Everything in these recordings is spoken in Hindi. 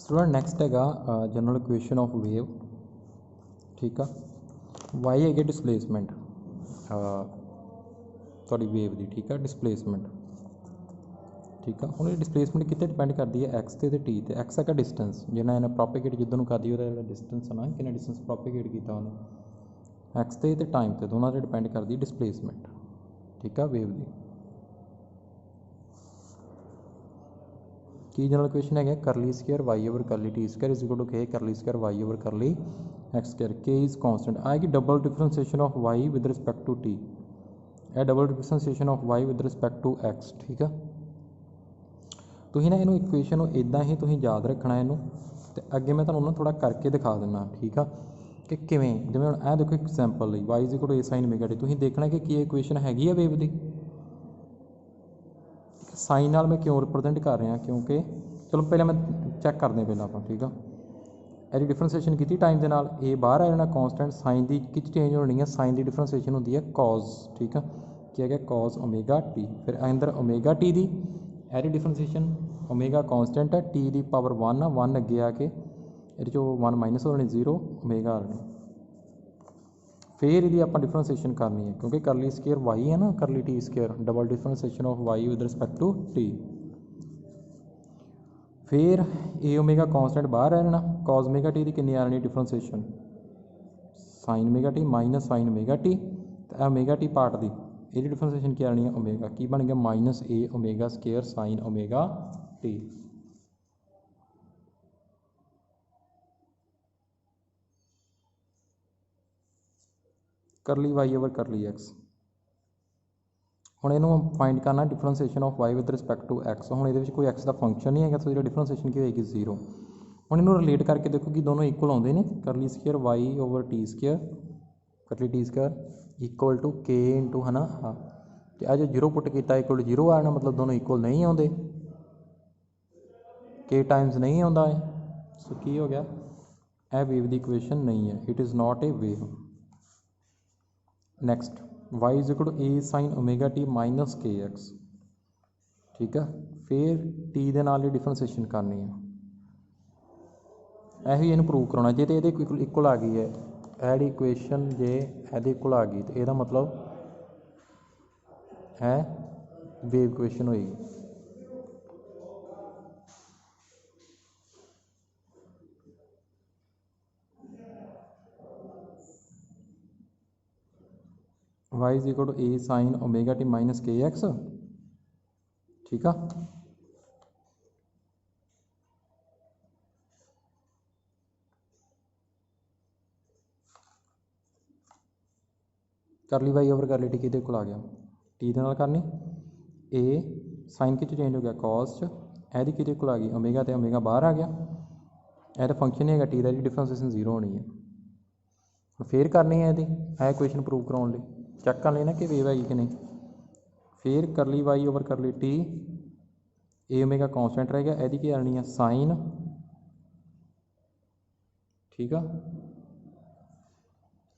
स्टूडेंट नैक्सट हैगा जनरल इक्वेशन ऑफ वेव। ठीक है, वाई है डिसप्लेसमेंट थोड़ी वेव की। ठीक है, डिसप्लेसमेंट। ठीक है, हम डिसप्लेसमेंट कितने डिपेंड करती है एक्स से टी से। एक्स है डिस्टेंस जिन्ना इन्हें प्रोपिगेट जिधर को करती है डिस्टेंस है ना कि डिस्टेंस प्रोपिगेट किया उन्हें एक्स से टाइम से दोनों से डिपेंड करती है डिसप्लेसमेंट। ठीक है, वेव की जनरल इक्वेशन है curly square Y over curly T square is equal to K curly square Y over curly X square. K is constant आएगी double differentiation of Y with respect to T ए double differentiation of Y with respect to X. ठीक है, तुसीं ना इनू इक्वेशन इदा ही तुसीं याद रखना इनू ते अगे मैं तुहानूं ना थोड़ा करके दिखा दिना। ठीक है, कि किवें जिवें हुण ए देखो एग्जाम्पल लई Y is equal to A sine omega T तुसीं देखना कि की इक्वेशन हैगी है वेव दी। साइन नाल मैं क्यों रिप्रजेंट कर रहा क्योंकि चलो पहले मैं चैक करते हैं पहले आप। ठीक है, यदि डिफरेंशिएशन की टाइम के नाल ए बाहर आ जाना कॉन्सटेंट साइन की किच चेंज होनी है साइन की डिफरेंशिएशन होती है कॉज। ठीक है, क्या है कॉज ओमेगा टी फिर अंदर ओमेगा टी दी यदि डिफरेंशिएशन ओमेगा कॉन्सटेंट है टी की पावर 1 है 1 अगे आके ये 1 माइनस हो जानी 0 ओमेगा आ जानी। फिर यदि आप डिफरेंशिएशन करनी है क्योंकि करली स्केयर वाई है ना curly T square double differentiation of Y with respect to T. फिर ए ओमेगा कॉन्सटेंट बाहर आ जाना कॉज ओमेगा टी की कितनी आ जानी differentiation sign omega t minus sign omega T तो ओमेगा टी पार्ट की ये डिफरेंशिएशन क्या आनी है ओमेगा की बन गया minus a omega square sine omega t. Curly y over curly x हुण इहनूं फाइंड करना differentiation of Y with respect to x. हुण इहदे विच कोई एक्स का फंक्शन नहीं है तो जो डिफरेंशिएशन की होएगी 0। हुण इहनूं रिलेट करके देखो कि दोनों इक्वल आउंदे ने curly square Y over T square curly T square equal to K into है ना हाँ तो अज 0 पुट किया इक्वल टू 0 आ जाना मतलब दोनों इक्वल नहीं आते के टाइम्स नहीं आता है सो की हो गया यह वेव की इक्वेशन नहीं है it is not a wave. Next y is equal to A sine omega t minus k x. ठीक है, फिर टी के नाल डिफरेंशिएशन करनी है यही इन प्रूव कराना जे तो ये इक्वल आ गई है एड इक्वेशन जे ये इक्वल आ गई तो यदा मतलब है वेव इक्वेशन होएगी। Y is equal to A sine omega t minus k x. ठीक है, करली वाई ओवर करली टी कि आ गया टी के नाल करनी ए साइन कि चेंज हो गया कॉस यदि कि आ गई ओमेगा तो ओमेगा बाहर आ गया यह फंक्शन नहीं है टी का डिफरेंशिएशन 0 होनी है। फिर करनी है यदि इक्वेशन प्रूव कराने चेक कर लेना कि वेव हैगी कि नहीं। फिर curly y over curly t a omega constant रह गया यदि क्या आनी है साइन। ठीक है,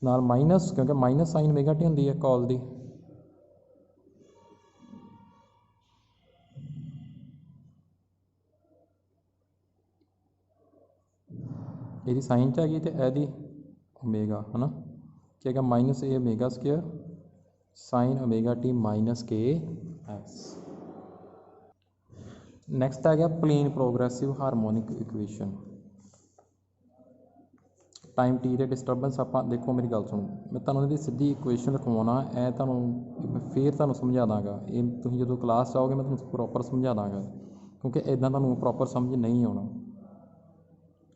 नाल माइनस क्योंकि माइनस साइन ओमेगा टी होंगी है कॉल की यदि साइन च हैगी तो यदि ओमेगा है ना क्या है minus a omega square sine omega t minus k x. Next आ गया plane progressive harmonic equation time t के डिस्टर्बेंस आप देखो मेरी गल सुनो मैं तुम्हें सीधी इक्वेशन लिखवाना है फिर तुम समझा दाँगा ये तुम जो क्लास जाओगे मैं तुम्हें प्रॉपर समझा दाँगा क्योंकि इदा तुम प्रॉपर समझ नहीं आना।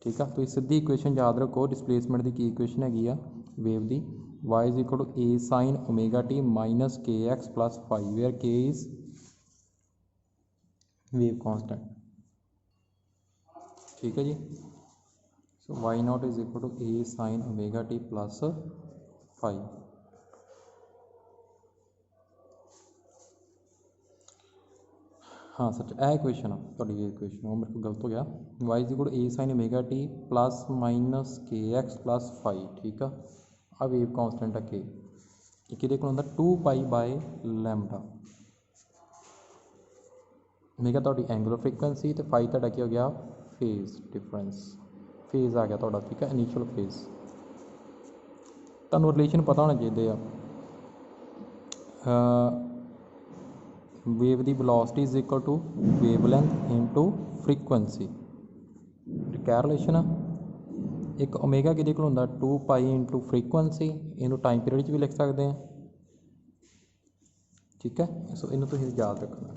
ठीक है, तो सीधी इक्वेशन याद रखो डिसप्लेसमेंट की इक्वेशन हैगी आ वेव की y is equal to A sine omega t minus k x plus five where k is wave constant. ठीक है जी, so y nought is equal to A sine omega t plus five. हाँ सच ए इक्वेशन थोड़ी इक्वेशन वो मेरे को गलत हो गया y is equal to A sine omega t plus minus k x plus five. ठीक है, आ वेव कॉन्स्टेंट है के कि 2 पाई बाय लैम्बडा ओमेगा तो एंगुलर फ्रीकुएंसी तो फाइव तो क्या हो गया फेज डिफरेंस, फेज आ गया ਤੁਹਾਡਾ, ठीक है, इनिशियल फेज। ਤੁਹਾਨੂੰ रिलेशन पता होना चाहिए वेव की velocity is equal to wavelength into frequency. क्या रिलेशन आ, एक ओमेगा किहदे कोल हुंदा 2 पाई इंटू फ्रीकुएंसी, इनू टाइम पीरियड भी लिख सकते हैं, ठीक है। सो इनू तुसीं याद रखना।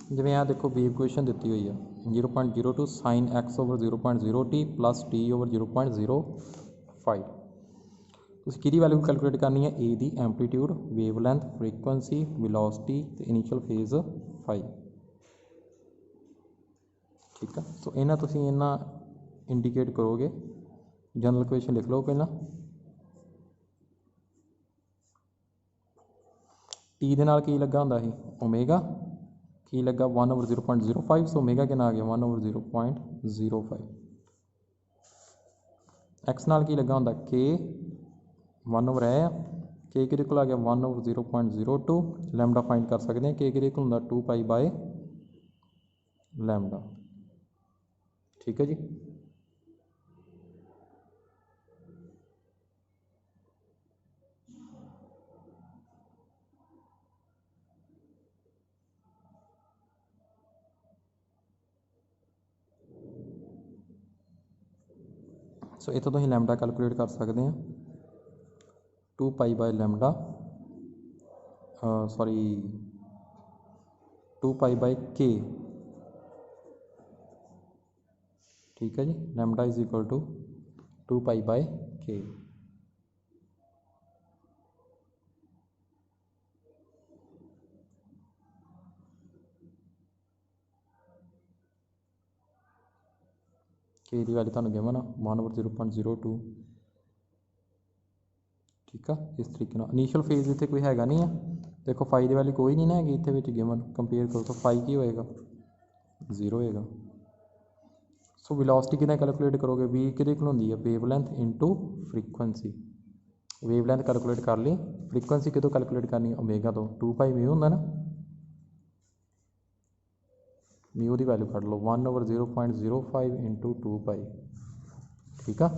जिवें आ देखो वेव इक्वेशन दी हुई है 0.02 sine x over 0.0 plus T over 0.05। तुसीं किहदी वैल्यू कैलकुलेट करनी है, ए दी एंपलीट्यूड, वेवलेंथ, फ्रीकुएंसी, वेलोसिटी ते इनिशियल फेज फाई, ठीक है। सो इन्हां तुसीं इन्हां इंडीकेट करोगे। जनरल इक्वेशन लिख लो पहला, टी दे नाल की लगा हुंदा सी ओमेगा, की लगा 1/0.05, सो ओमेगा कितना आ गया 1/0.05। एक्स नाल की लगा हुंदा के 1/, के किहदे कोल आ गया 1/0.02, लैमडा फाइंड कर सकते हैं, के किहदे कोल हुंदा 2 पाई बाय लैमडा, ठीक है जी। सो इत्थों तुसीं लैमडा कैलकुलेट कर सकते हैं 2 pi by lambda, sorry 2 pi by k, ठीक है जी। Lambda is equal to 2 pi by k. के की वैल्यू तुहानूं गिवन आ 1/0.02, ठीक है। इस तरीके नाल इनिशियल फेज इत्थे कोई हैगा नहीं है, देखो फाई की वैल्यू कोई नहीं ना हैगी इत्थे विच गिवन, कंपेयर करो तो फाई की होएगा 0 होएगा। सो वेलोसिटी कितना कैलकुलेट करोगे, वी किहदे कोल हुंदी है wavelength into frequency, wavelength calculate कर ली, फ्रीकुएंसी कितों कैलकुलेट करनी है ओमेगा तो 2 पाई म्यू हुंदा ना, म्यू की वैल्यू कढ़ लो 1/0.05 इंटू 2 पाई, ठीक है।